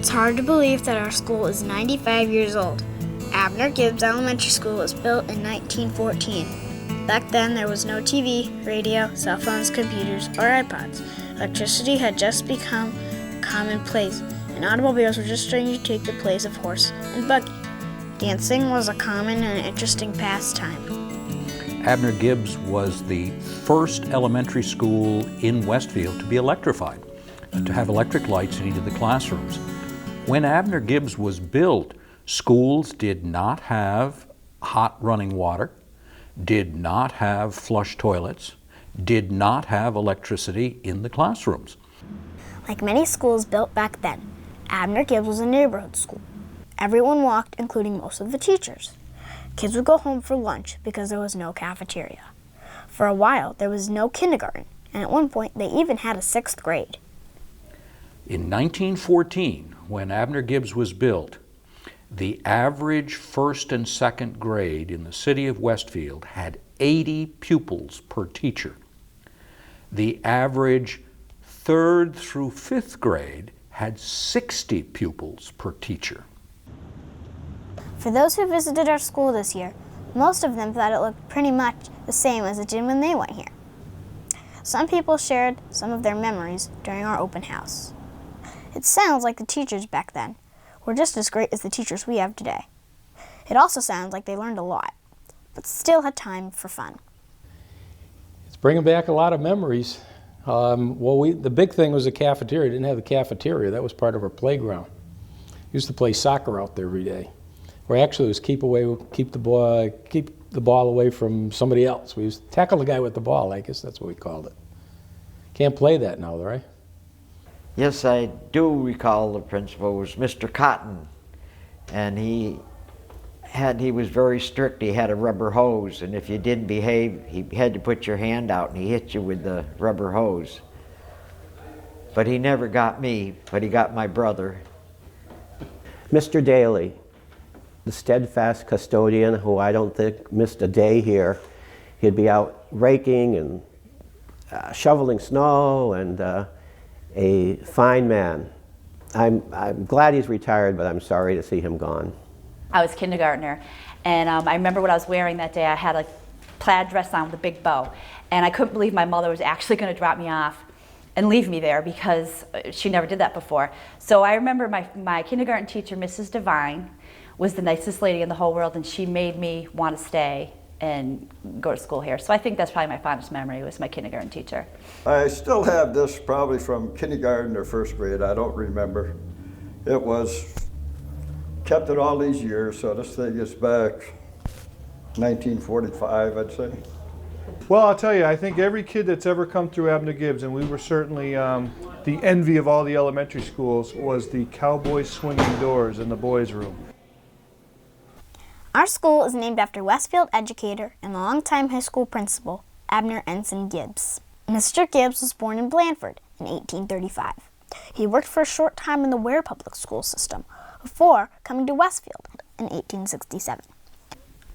It's hard to believe that our school is 95 years old. Abner Gibbs Elementary School was built in 1914. Back then, there was no TV, radio, cell phones, computers, or iPods. Electricity had just become commonplace, and automobiles were just starting to take the place of horse and buggy. Dancing was a common and interesting pastime. Abner Gibbs was the first elementary school in Westfield to be electrified, to have electric lights in each of the classrooms. When Abner Gibbs was built, schools did not have hot running water, did not have flush toilets, did not have electricity in the classrooms. Like many schools built back then, Abner Gibbs was a neighborhood school. Everyone walked, including most of the teachers. Kids would go home for lunch because there was no cafeteria. For a while, there was no kindergarten, and at one point, they even had a 6th grade. In 1914, when Abner Gibbs was built, the average first and second grade in the city of Westfield had 80 pupils per teacher. The average 3rd through 5th grade had 60 pupils per teacher. For those who visited our school this year, most of them thought it looked pretty much the same as it did when they went here. Some people shared some of their memories during our open house. It sounds like the teachers back then were just as great as the teachers we have today. It also sounds like they learned a lot, but still had time for fun. It's bringing back a lot of memories. The big thing was the cafeteria. We didn't have the cafeteria. That was part of our playground. We used to play soccer out there every day. Or actually, it was keep the ball away from somebody else. We used to tackle the guy with the ball. I guess that's what we called it. Can't play that now, right? Yes, I do recall the principal was Mr. Cotton, and he was very strict. He had a rubber hose, and if you didn't behave, he had to put your hand out and he hit you with the rubber hose. But he never got me, but he got my brother. Mr. Daly, the steadfast custodian who I don't think missed a day here. He'd be out raking and shoveling snow, and a fine man. I'm glad he's retired, but I'm sorry to see him gone. I was kindergartner, and I remember what I was wearing that day. I had a plaid dress on with a big bow, and I couldn't believe my mother was actually going to drop me off and leave me there because she never did that before. So I remember my kindergarten teacher, Mrs. Devine, was the nicest lady in the whole world, and she made me want to stay and go to school here. So I think that's probably my fondest memory, was my kindergarten teacher. I still have this probably from kindergarten or 1st grade, I don't remember. It was kept it all these years, so this thing is back 1945, I'd say. Well, I'll tell you, I think every kid that's ever come through Abner Gibbs, and we were certainly the envy of all the elementary schools, was the cowboy swinging doors in the boys' room. Our school is named after Westfield educator and longtime high school principal, Abner Ensign Gibbs. Mr. Gibbs was born in Blandford in 1835. He worked for a short time in the Ware public school system before coming to Westfield in 1867.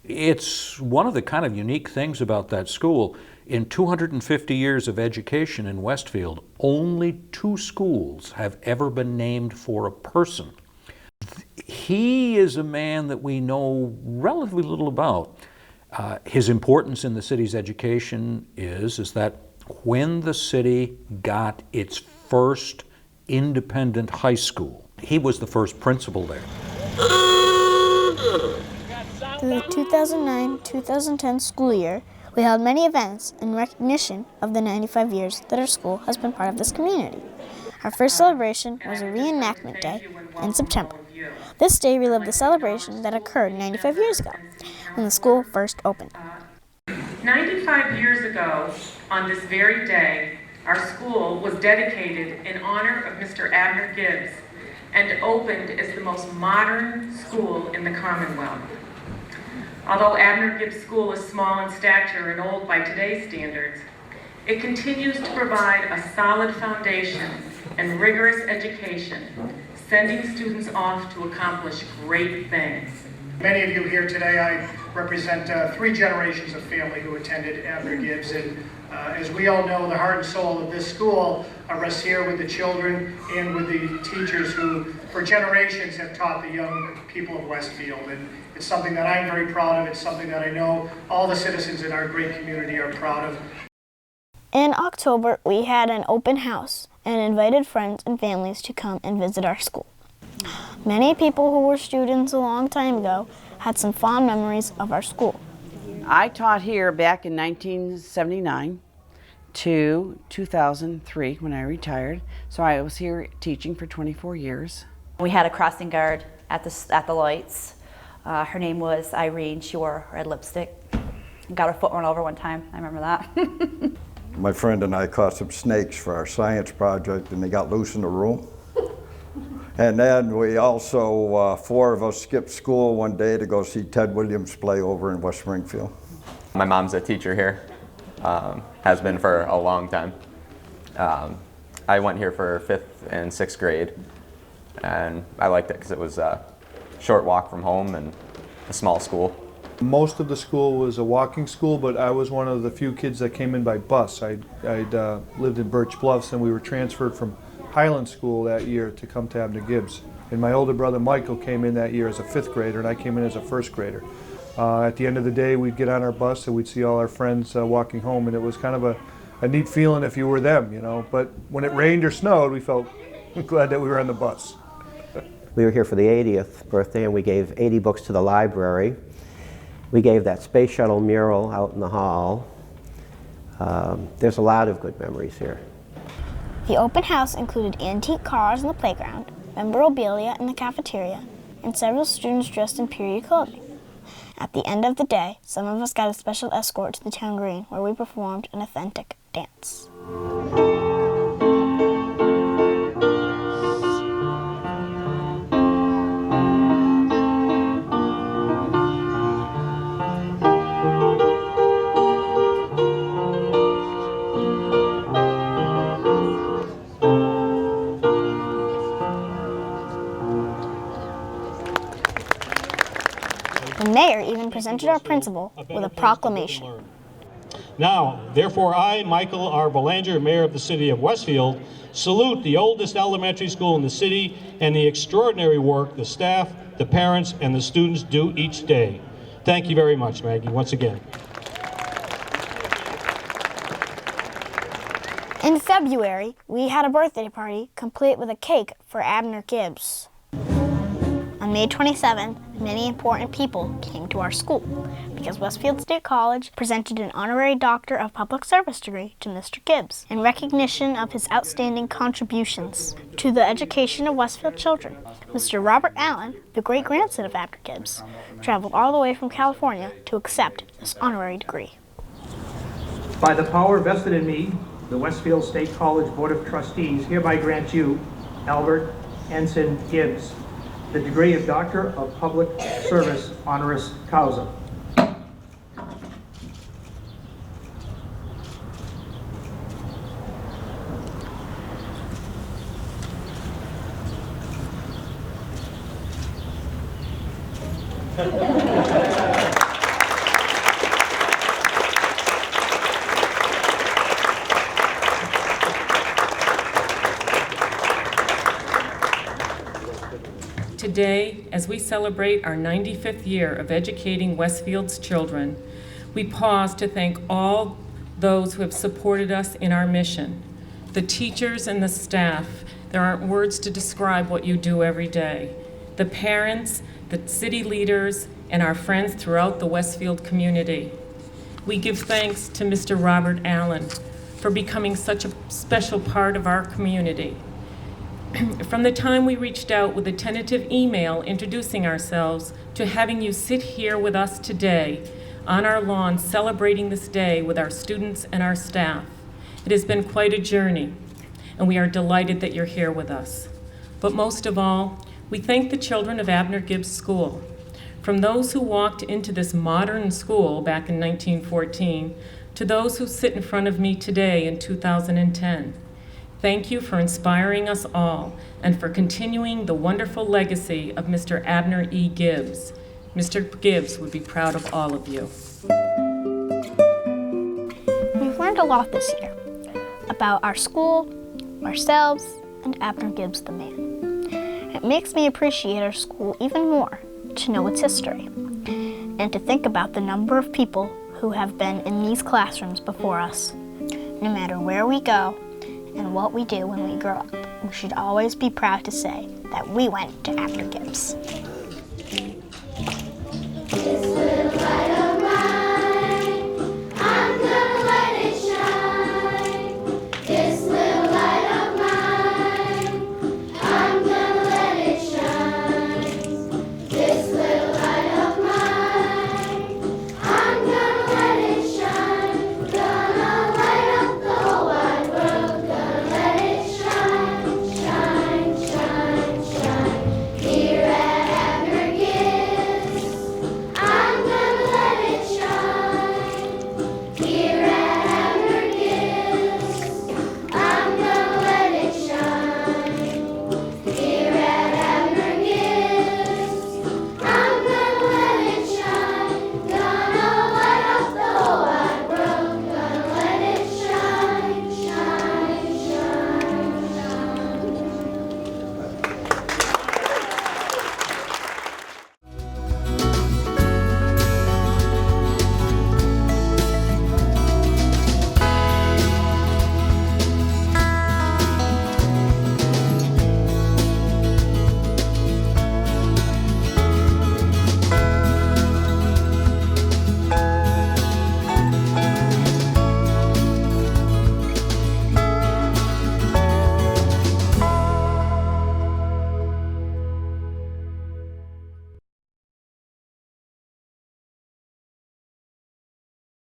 It's one of the kind of unique things about that school. In 250 years of education in Westfield, only 2 schools have ever been named for a person. He is a man that we know relatively little about. His importance in the city's education is that when the city got its first independent high school, he was the first principal there. Through the 2009-2010 school year, we held many events in recognition of the 95 years that our school has been part of this community. Our first celebration was a reenactment day in September. This day relived the celebration that occurred 95 years ago, when the school first opened. 95 years ago, on this very day, our school was dedicated in honor of Mr. Abner Gibbs and opened as the most modern school in the Commonwealth. Although Abner Gibbs School is small in stature and old by today's standards, it continues to provide a solid foundation and rigorous education, sending students off to accomplish great things. Many of you here today, I represent 3 generations of family who attended Abner Gibbs, and As we all know, the heart and soul of this school rests here with the children and with the teachers who, for generations, have taught the young people of Westfield. And it's something that I'm very proud of. It's something that I know all the citizens in our great community are proud of. In October, we had an open house and invited friends and families to come and visit our school. Many people who were students a long time ago had some fond memories of our school. I taught here back in 1979 to 2003 when I retired. So I was here teaching for 24 years. We had a crossing guard at the lights. Her name was Irene. She wore red lipstick. Got her foot run over one time. I remember that. My friend and I caught some snakes for our science project, and they got loose in the room. And then we also, 4 of us skipped school one day to go see Ted Williams play over in West Springfield. My mom's a teacher here, has been for a long time. I went here for 5th and 6th grade, and I liked it because it was a short walk from home and a small school. Most of the school was a walking school, but I was one of the few kids that came in by bus. I'd lived in Birch Bluffs, and we were transferred from Highland School that year to come to Abner Gibbs. And my older brother Michael came in that year as a 5th grader, and I came in as a 1st grader. At the end of the day, we'd get on our bus and we'd see all our friends walking home, and it was kind of a neat feeling if you were them, you know. But when it rained or snowed, we felt glad that we were on the bus. We were here for the 80th birthday, and we gave 80 books to the library. We gave that space shuttle mural out in the hall. There's a lot of good memories here. The open house included antique cars in the playground, memorabilia in the cafeteria, and several students dressed in period clothing. At the end of the day, some of us got a special escort to the town green where we performed an authentic dance. The mayor even presented our principal with a proclamation. Now, therefore, I, Michael R. Belanger, Mayor of the City of Westfield, salute the oldest elementary school in the city and the extraordinary work the staff, the parents, and the students do each day. Thank you very much, Maggie, once again. In February, we had a birthday party complete with a cake for Abner Gibbs. On May 27th, many important people came to our school because Westfield State College presented an honorary Doctor of Public Service degree to Mr. Gibbs in recognition of his outstanding contributions to the education of Westfield children. Mr. Robert Allen, the great-grandson of Abner Gibbs, traveled all the way from California to accept this honorary degree. By the power vested in me, the Westfield State College Board of Trustees hereby grant you, Albert Ensign Gibbs, the degree of Doctor of Public Service honoris causa. Today, as we celebrate our 95th year of educating Westfield's children, we pause to thank all those who have supported us in our mission. The teachers and the staff, there aren't words to describe what you do every day. The parents, the city leaders, and our friends throughout the Westfield community. We give thanks to Mr. Robert Allen for becoming such a special part of our community. From the time we reached out with a tentative email introducing ourselves to having you sit here with us today on our lawn celebrating this day with our students and our staff, it has been quite a journey, and we are delighted that you're here with us. But most of all, we thank the children of Abner Gibbs School. From those who walked into this modern school back in 1914 to those who sit in front of me today in 2010. Thank you for inspiring us all and for continuing the wonderful legacy of Mr. Abner E. Gibbs. Mr. Gibbs would be proud of all of you. We've learned a lot this year about our school, ourselves, and Abner Gibbs the man. It makes me appreciate our school even more to know its history and to think about the number of people who have been in these classrooms before us. No matter where we go and what we do when we grow up, we should always be proud to say that we went to Abner Gibbs.